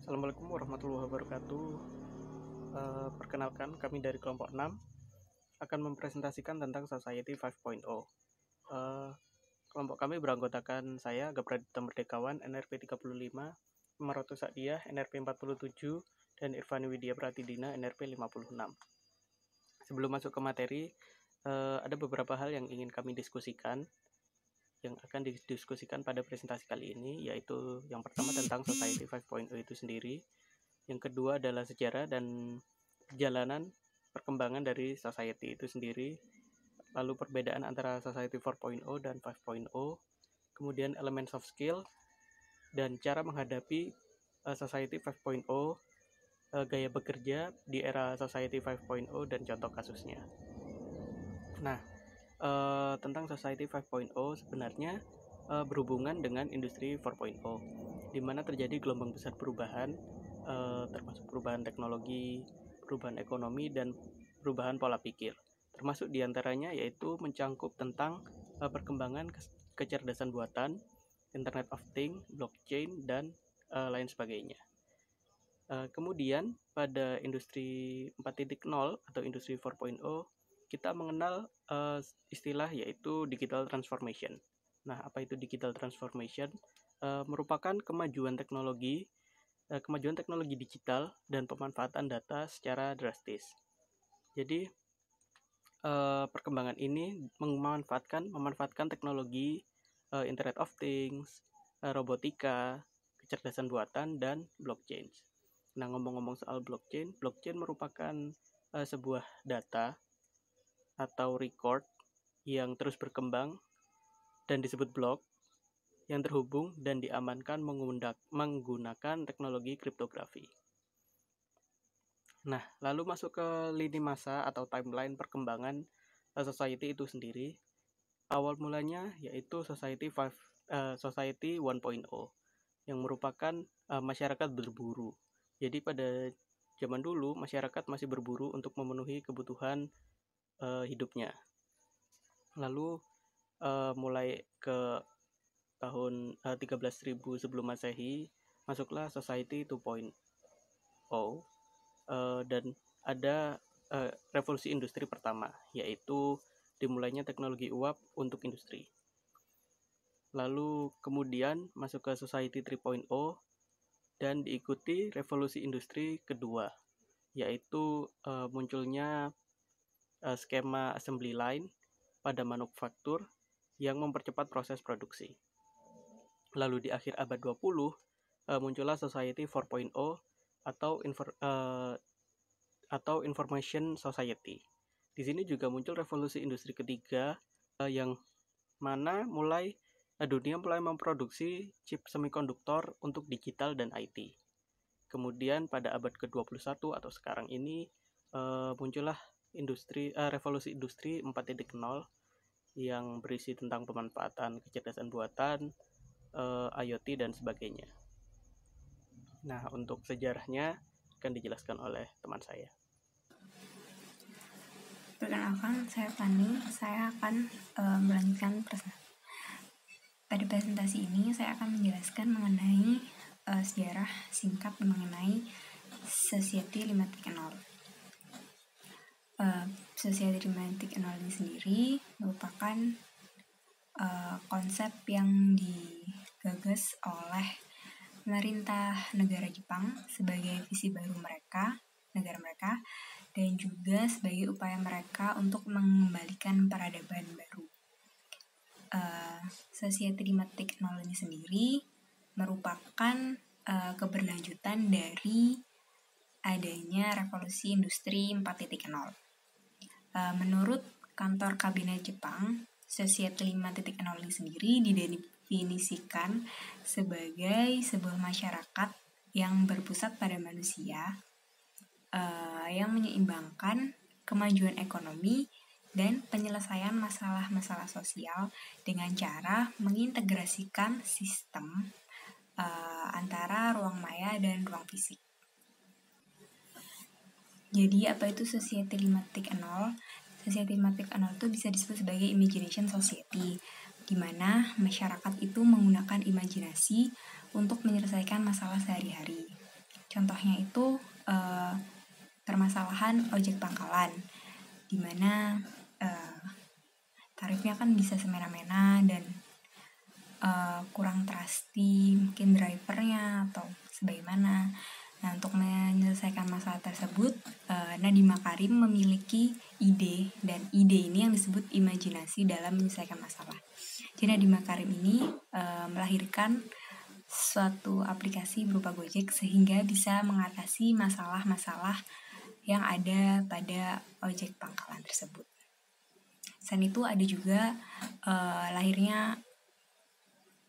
Assalamualaikum warahmatullahi wabarakatuh. Perkenalkan, kami dari kelompok 6 akan mempresentasikan tentang Society 5.0. Kelompok kami beranggotakan saya, Gapradita Merdekawan, NRP 35, Maroto Sa'diyah, NRP 47, dan Irfani Widya Pratidina, NRP 56. Sebelum masuk ke materi, ada beberapa hal yang ingin kami diskusikan, yang akan didiskusikan pada presentasi kali ini, yaitu yang pertama tentang Society 5.0 itu sendiri, yang kedua adalah sejarah dan perjalanan perkembangan dari society itu sendiri, lalu perbedaan antara Society 4.0 dan 5.0, kemudian elemen soft skill, dan cara menghadapi Society 5.0, gaya bekerja di era Society 5.0, dan contoh kasusnya. Nah, tentang Society 5.0 sebenarnya berhubungan dengan industri 4.0, di mana terjadi gelombang besar perubahan, termasuk perubahan teknologi, perubahan ekonomi, dan perubahan pola pikir. Termasuk diantaranya yaitu mencangkup tentang perkembangan kecerdasan buatan, Internet of Things, blockchain, dan lain sebagainya. Kemudian pada industri 4.0 atau industri 4.0 kita mengenal istilah yaitu digital transformation. Nah, apa itu digital transformation? Merupakan kemajuan teknologi digital dan pemanfaatan data secara drastis. Jadi perkembangan ini memanfaatkan teknologi Internet of Things, robotika, kecerdasan buatan, dan blockchain. Nah, ngomong-ngomong soal blockchain merupakan sebuah data atau record yang terus berkembang dan disebut blok, yang terhubung dan diamankan menggunakan teknologi kriptografi. Nah, lalu masuk ke lini masa atau timeline perkembangan society itu sendiri. Awal mulanya yaitu Society 1.0 yang merupakan masyarakat berburu. Jadi pada zaman dulu masyarakat masih berburu untuk memenuhi kebutuhan hidupnya. Lalu mulai ke tahun 13.000 sebelum Masehi masuklah Society 2.0, dan ada revolusi industri pertama, yaitu dimulainya teknologi uap untuk industri. Lalu kemudian masuk ke Society 3.0 dan diikuti revolusi industri kedua, yaitu munculnya skema assembly line pada manufaktur yang mempercepat proses produksi. Lalu di akhir abad 20 muncullah Society 4.0 atau Information Society. Di sini juga muncul revolusi industri ketiga yang mana dunia mulai memproduksi chip semikonduktor untuk digital dan IT. Kemudian pada abad ke-21 atau sekarang ini muncullah revolusi industri 4.0 yang berisi tentang pemanfaatan kecerdasan buatan, IoT, dan sebagainya. Nah, untuk sejarahnya akan dijelaskan oleh teman saya. Perkenalkan, saya Fani. Saya akan melanjutkan pada presentasi ini. Saya akan menjelaskan mengenai sejarah singkat mengenai Society 5.0. Society 5.0 ini sendiri merupakan konsep yang digagas oleh pemerintah negara Jepang sebagai visi baru negara mereka, dan juga sebagai upaya mereka untuk mengembalikan peradaban baru. Society 5.0 ini sendiri merupakan keberlanjutan dari adanya revolusi industri 4.0. Menurut kantor kabinet Jepang, Society 5.0 ini sendiri didefinisikan sebagai sebuah masyarakat yang berpusat pada manusia, yang menyeimbangkan kemajuan ekonomi dan penyelesaian masalah-masalah sosial dengan cara mengintegrasikan sistem antara ruang maya dan ruang fisik. Jadi apa itu Society 5.0? Society 5.0 itu bisa disebut sebagai imagination society, di mana masyarakat itu menggunakan imajinasi untuk menyelesaikan masalah sehari-hari. Contohnya itu permasalahan ojek pangkalan, di mana tarifnya kan bisa semena-mena dan kurang trusty mungkin drivernya atau sebagaimana. Nah, untuk menyelesaikan masalah tersebut, Nadiem Makarim memiliki ide, dan ide ini yang disebut imajinasi dalam menyelesaikan masalah. Jadi Nadiem Makarim ini melahirkan suatu aplikasi berupa Gojek sehingga bisa mengatasi masalah-masalah yang ada pada ojek pangkalan tersebut. Selain itu ada juga lahirnya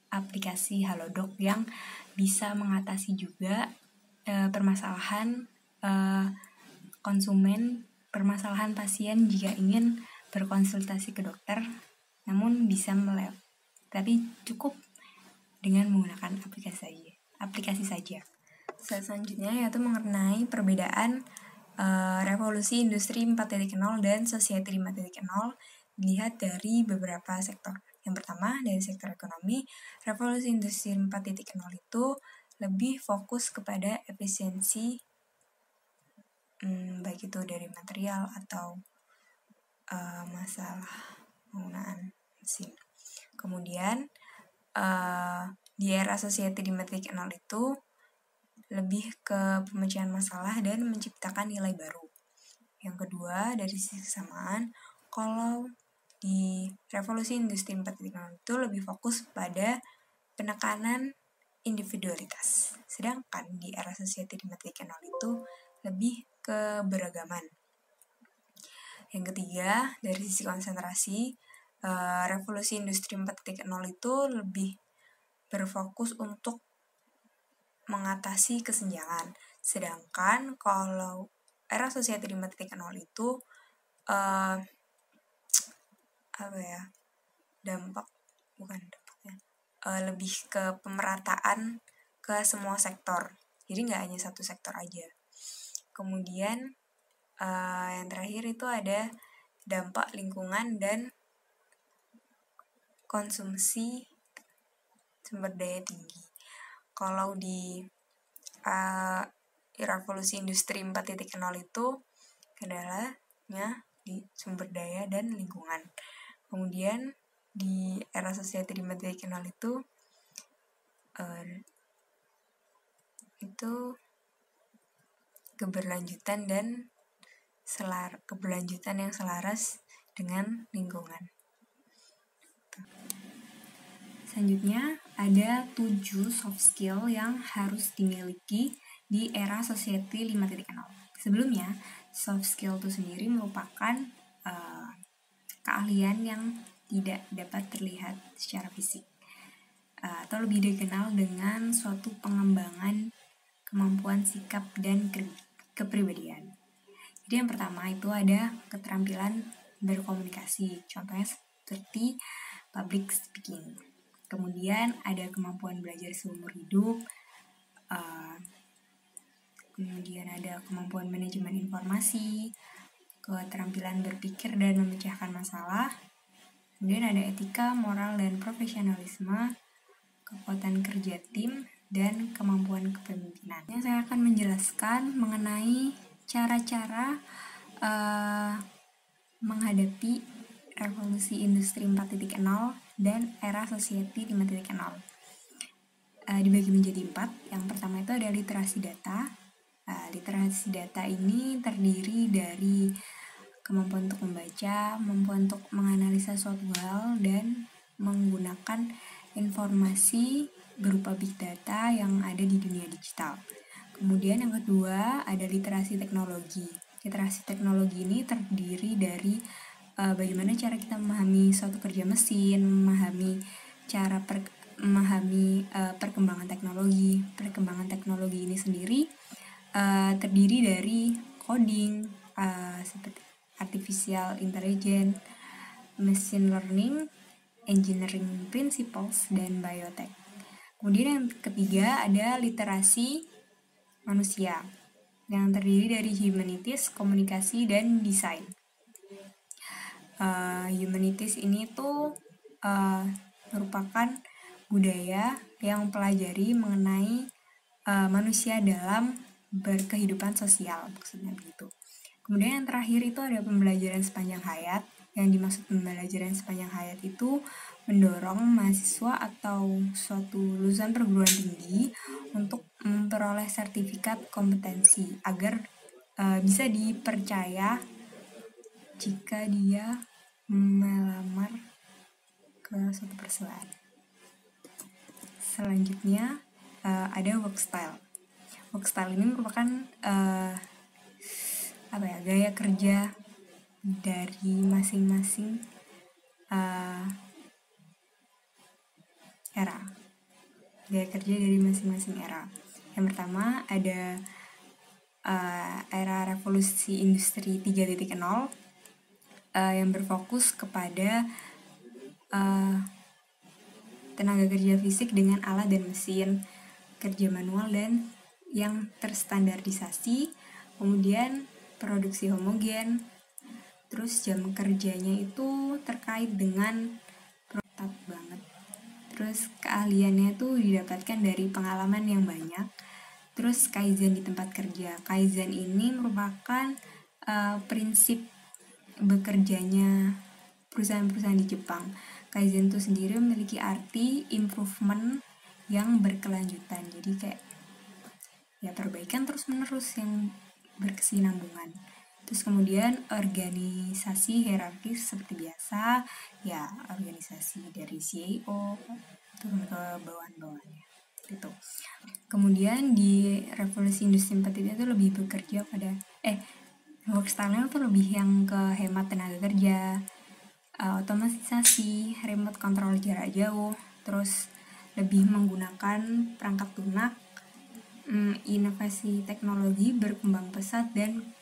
aplikasi Halodoc yang bisa mengatasi juga permasalahan konsumen, permasalahan pasien jika ingin berkonsultasi ke dokter, namun bisa tapi cukup dengan menggunakan aplikasi saja. Selanjutnya yaitu mengenai perbedaan revolusi industri 4.0 dan society 5.0 dilihat dari beberapa sektor. Yang pertama, dari sektor ekonomi, revolusi industri 4.0 itu lebih fokus kepada efisiensi, baik itu dari material atau masalah penggunaan mesin. Kemudian di era society 5.0 itu lebih ke pemecahan masalah dan menciptakan nilai baru. Yang kedua, dari sisi kesamaan, kalau di revolusi industri 4.0 itu lebih fokus pada penekanan individualitas. Sedangkan di era society 5.0 itu lebih ke beragaman. Yang ketiga, dari sisi konsentrasi, revolusi industri 4.0 itu lebih berfokus untuk mengatasi kesenjangan. Sedangkan kalau era society 5.0 itu lebih ke pemerataan ke semua sektor. Jadi nggak hanya satu sektor aja. Kemudian yang terakhir itu ada dampak lingkungan dan konsumsi sumber daya tinggi. Kalau di revolusi industri 4.0 itu kendalanya di sumber daya dan lingkungan. Kemudian di era society 5.0 itu keberlanjutan yang selaras dengan lingkungan. Selanjutnya ada 7 soft skill yang harus dimiliki di era society 5.0. Sebelumnya, soft skill itu sendiri merupakan keahlian yang tidak dapat terlihat secara fisik, atau lebih dikenal dengan suatu pengembangan kemampuan sikap dan kepribadian. Jadi yang pertama itu ada keterampilan berkomunikasi, contohnya seperti public speaking. Kemudian ada kemampuan belajar seumur hidup, kemudian ada kemampuan manajemen informasi, keterampilan berpikir dan memecahkan masalah, kemudian ada etika, moral, dan profesionalisme, kekuatan kerja tim, dan kemampuan kepemimpinan. Saya akan menjelaskan mengenai cara-cara menghadapi revolusi industri 4.0 dan era society 5.0. Dibagi menjadi 4. Yang pertama itu ada literasi data. Literasi data ini terdiri dari kemampuan untuk membaca, kemampuan untuk menganalisa suatu hal, dan menggunakan informasi berupa big data yang ada di dunia digital. Kemudian yang kedua ada literasi teknologi. Literasi teknologi ini terdiri dari bagaimana cara kita memahami suatu kerja mesin, memahami perkembangan teknologi. Perkembangan teknologi ini sendiri terdiri dari coding, seperti artificial intelligence, machine learning, engineering principles, dan biotech. Kemudian yang ketiga ada literasi manusia yang terdiri dari humanities, komunikasi, dan desain. Humanities ini tuh merupakan budaya yang mempelajari mengenai manusia dalam berkehidupan sosial, maksudnya begitu. Kemudian yang terakhir itu ada pembelajaran sepanjang hayat. Yang dimaksud pembelajaran sepanjang hayat itu mendorong mahasiswa atau suatu lulusan perguruan tinggi untuk memperoleh sertifikat kompetensi agar bisa dipercaya jika dia melamar ke suatu perusahaan. Selanjutnya ada work style. Work style ini merupakan gaya kerja dari masing-masing era. Gaya kerja dari masing-masing era. Yang pertama ada era revolusi industri 3.0 yang berfokus kepada tenaga kerja fisik dengan alat dan mesin, kerja manual dan yang terstandarisasi, kemudian produksi homogen, terus jam kerjanya itu terkait dengan ketat banget. Terus keahliannya itu didapatkan dari pengalaman yang banyak. Terus kaizen di tempat kerja. Kaizen ini merupakan prinsip bekerjanya perusahaan-perusahaan di Jepang. Kaizen itu sendiri memiliki arti improvement yang berkelanjutan. Jadi kayak perbaikan terus-menerus yang berkesinambungan. Terus kemudian organisasi hierarkis seperti biasa, organisasi dari CEO turun ke bawahan-bawahannya gitu. Kemudian di revolusi industri 4.0 itu lebih bekerja pada work style-nya itu lebih yang ke hemat tenaga kerja, otomatisasi, remote control jarak jauh, terus lebih menggunakan perangkat lunak, inovasi teknologi berkembang pesat dan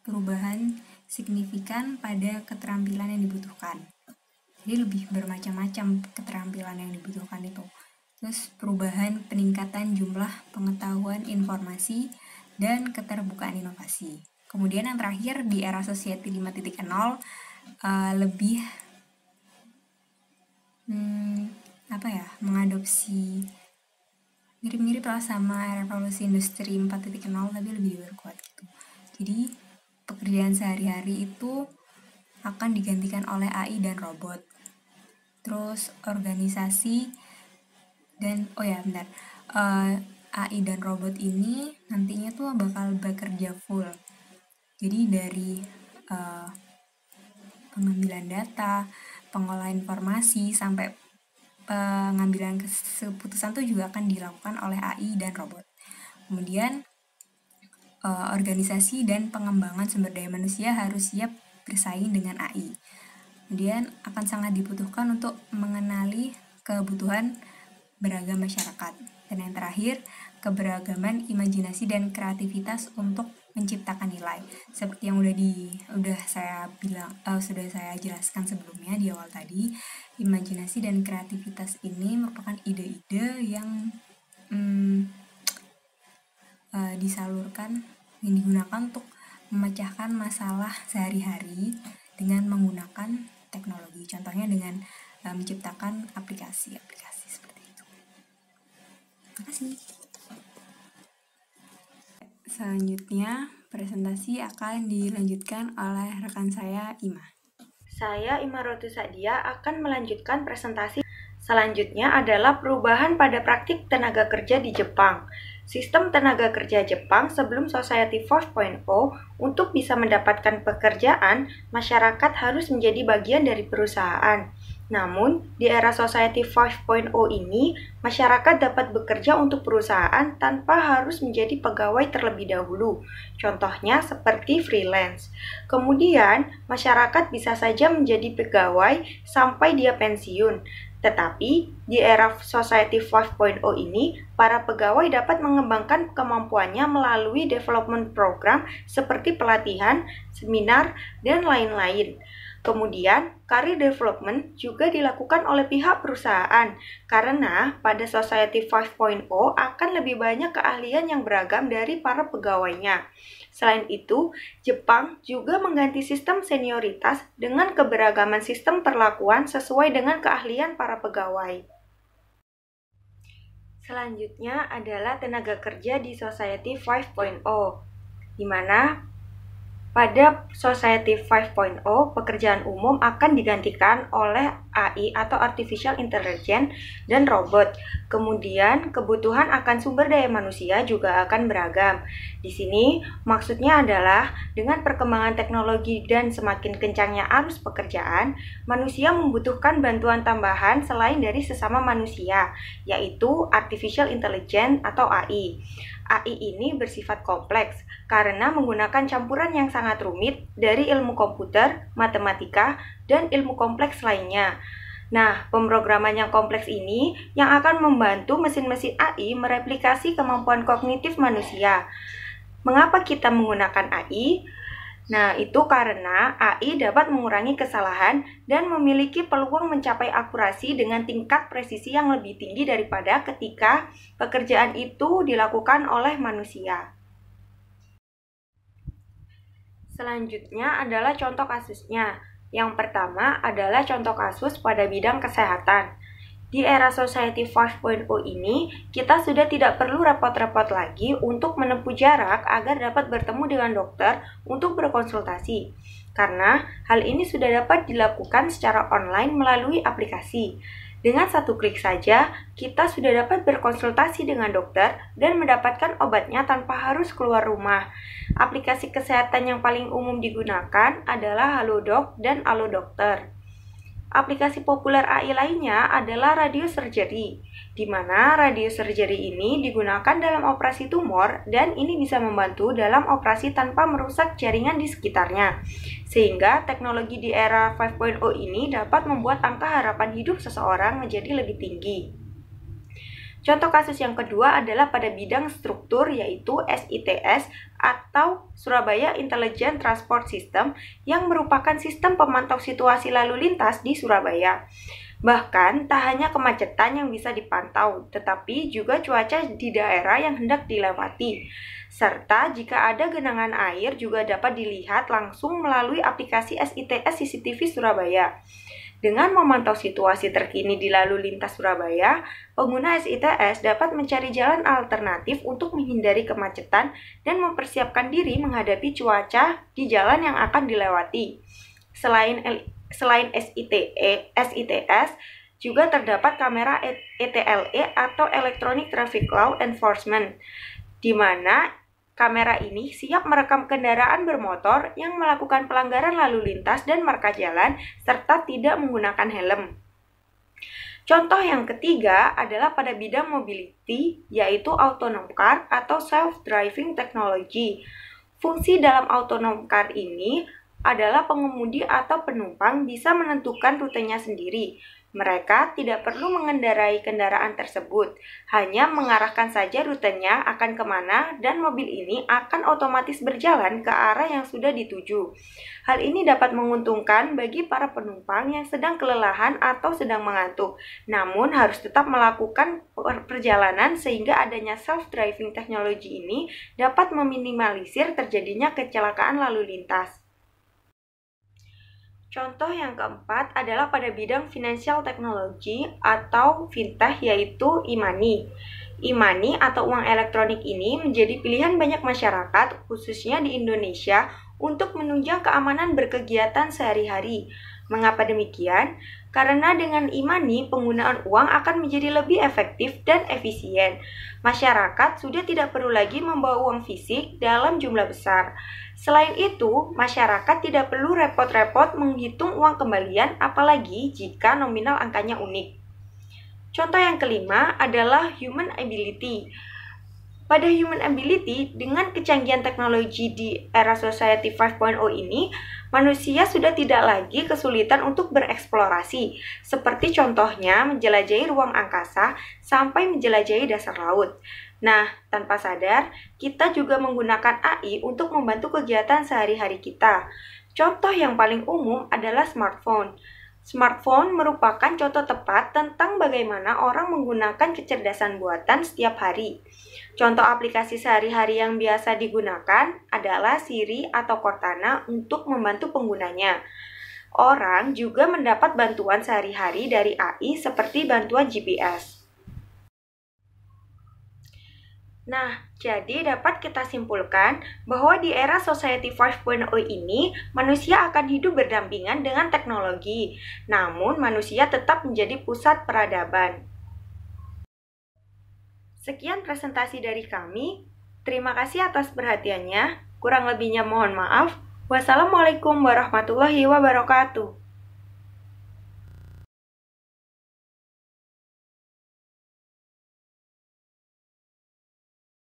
perubahan signifikan pada keterampilan yang dibutuhkan. Jadi lebih bermacam-macam keterampilan yang dibutuhkan itu. Terus perubahan peningkatan jumlah pengetahuan informasi dan keterbukaan inovasi. Kemudian yang terakhir di era Society 5.0 lebih mengadopsi mirip-mirip lah sama revolusi industri 4.0 tapi lebih berkuat gitu. Jadi pekerjaan sehari-hari itu akan digantikan oleh AI dan robot. Terus organisasi dan AI dan robot ini nantinya tuh bakal bekerja full. Jadi dari pengambilan data, pengolahan informasi sampai pengambilan keputusan tuh juga akan dilakukan oleh AI dan robot. Kemudian organisasi dan pengembangan sumber daya manusia harus siap bersaing dengan AI. Kemudian akan sangat dibutuhkan untuk mengenali kebutuhan beragam masyarakat. Dan yang terakhir, keberagaman imajinasi dan kreativitas untuk menciptakan nilai. Seperti yang sudah saya jelaskan sebelumnya di awal tadi, imajinasi dan kreativitas ini merupakan ide-ide yang disalurkan, yang digunakan untuk memecahkan masalah sehari-hari dengan menggunakan teknologi. Contohnya dengan menciptakan aplikasi-aplikasi seperti itu. Terima kasih. Selanjutnya, presentasi akan dilanjutkan oleh rekan saya, Ima. Saya, Ima Rotu Sadia, akan melanjutkan presentasi. Selanjutnya adalah perubahan pada praktik tenaga kerja di Jepang. Sistem tenaga kerja Jepang sebelum Society 5.0, untuk bisa mendapatkan pekerjaan, masyarakat harus menjadi bagian dari perusahaan. Namun, di era Society 5.0 ini, masyarakat dapat bekerja untuk perusahaan tanpa harus menjadi pegawai terlebih dahulu. Contohnya seperti freelance. Kemudian, masyarakat bisa saja menjadi pegawai sampai dia pensiun. Tetapi, di era Society 5.0 ini, para pegawai dapat mengembangkan kemampuannya melalui development program seperti pelatihan, seminar, dan lain-lain. Kemudian, career development juga dilakukan oleh pihak perusahaan, karena pada Society 5.0 akan lebih banyak keahlian yang beragam dari para pegawainya. Selain itu, Jepang juga mengganti sistem senioritas dengan keberagaman sistem perlakuan sesuai dengan keahlian para pegawai. Selanjutnya adalah tenaga kerja di Society 5.0, di mana pada Society 5.0, pekerjaan umum akan digantikan oleh AI atau Artificial Intelligence dan robot. Kemudian, kebutuhan akan sumber daya manusia juga akan beragam. Di sini, maksudnya adalah dengan perkembangan teknologi dan semakin kencangnya arus pekerjaan, manusia membutuhkan bantuan tambahan selain dari sesama manusia, yaitu Artificial Intelligence atau AI. AI ini bersifat kompleks karena menggunakan campuran yang sangat rumit dari ilmu komputer, matematika, dan ilmu kompleks lainnya. Nah, pemrograman yang kompleks ini yang akan membantu mesin-mesin AI mereplikasi kemampuan kognitif manusia. Mengapa kita menggunakan AI? Nah, itu karena AI dapat mengurangi kesalahan dan memiliki peluang mencapai akurasi dengan tingkat presisi yang lebih tinggi daripada ketika pekerjaan itu dilakukan oleh manusia. Selanjutnya adalah contoh kasusnya. Yang pertama adalah contoh kasus pada bidang kesehatan. Di era Society 5.0 ini, kita sudah tidak perlu repot-repot lagi untuk menempuh jarak agar dapat bertemu dengan dokter untuk berkonsultasi. Karena hal ini sudah dapat dilakukan secara online melalui aplikasi. Dengan satu klik saja, kita sudah dapat berkonsultasi dengan dokter dan mendapatkan obatnya tanpa harus keluar rumah. Aplikasi kesehatan yang paling umum digunakan adalah Halodoc dan Alodokter. Aplikasi populer AI lainnya adalah radiosurgery, di mana radiosurgery ini digunakan dalam operasi tumor dan ini bisa membantu dalam operasi tanpa merusak jaringan di sekitarnya. Sehingga teknologi di era 5.0 ini dapat membuat angka harapan hidup seseorang menjadi lebih tinggi. Contoh kasus yang kedua adalah pada bidang struktur, yaitu SITS atau Surabaya Intelligent Transport System yang merupakan sistem pemantau situasi lalu lintas di Surabaya. Bahkan, tak hanya kemacetan yang bisa dipantau, tetapi juga cuaca di daerah yang hendak dilewati. Serta jika ada genangan air juga dapat dilihat langsung melalui aplikasi SITS CCTV Surabaya. Dengan memantau situasi terkini di lalu lintas Surabaya, pengguna SITS dapat mencari jalan alternatif untuk menghindari kemacetan dan mempersiapkan diri menghadapi cuaca di jalan yang akan dilewati. Selain SITS, juga terdapat kamera ETLE atau Electronic Traffic Law Enforcement, di mana kamera ini siap merekam kendaraan bermotor yang melakukan pelanggaran lalu lintas dan marka jalan serta tidak menggunakan helm. Contoh yang ketiga adalah pada bidang mobility, yaitu autonomous car atau self-driving technology. Fungsi dalam autonomous car ini adalah pengemudi atau penumpang bisa menentukan rutenya sendiri. Mereka tidak perlu mengendarai kendaraan tersebut, hanya mengarahkan saja rutenya akan kemana dan mobil ini akan otomatis berjalan ke arah yang sudah dituju. Hal ini dapat menguntungkan bagi para penumpang yang sedang kelelahan atau sedang mengantuk, namun harus tetap melakukan perjalanan sehingga adanya self-driving technology ini dapat meminimalisir terjadinya kecelakaan lalu lintas. Contoh yang keempat adalah pada bidang financial technology atau fintech, yaitu e-money. E-money atau uang elektronik ini menjadi pilihan banyak masyarakat, khususnya di Indonesia, untuk menunjang keamanan berkegiatan sehari-hari. Mengapa demikian? Karena dengan e-money, penggunaan uang akan menjadi lebih efektif dan efisien. Masyarakat sudah tidak perlu lagi membawa uang fisik dalam jumlah besar. Selain itu, masyarakat tidak perlu repot-repot menghitung uang kembalian, apalagi jika nominal angkanya unik. Contoh yang kelima adalah human ability. Pada human ability, dengan kecanggihan teknologi di era Society 5.0 ini, manusia sudah tidak lagi kesulitan untuk bereksplorasi, seperti contohnya menjelajahi ruang angkasa sampai menjelajahi dasar laut. Nah, tanpa sadar, kita juga menggunakan AI untuk membantu kegiatan sehari-hari kita. Contoh yang paling umum adalah smartphone. Smartphone merupakan contoh tepat tentang bagaimana orang menggunakan kecerdasan buatan setiap hari. Contoh aplikasi sehari-hari yang biasa digunakan adalah Siri atau Cortana untuk membantu penggunanya. Orang juga mendapat bantuan sehari-hari dari AI seperti bantuan GPS. Nah, jadi dapat kita simpulkan bahwa di era Society 5.0 ini, manusia akan hidup berdampingan dengan teknologi, namun manusia tetap menjadi pusat peradaban. Sekian presentasi dari kami. Terima kasih atas perhatiannya. Kurang lebihnya mohon maaf. Wassalamualaikum warahmatullahi wabarakatuh.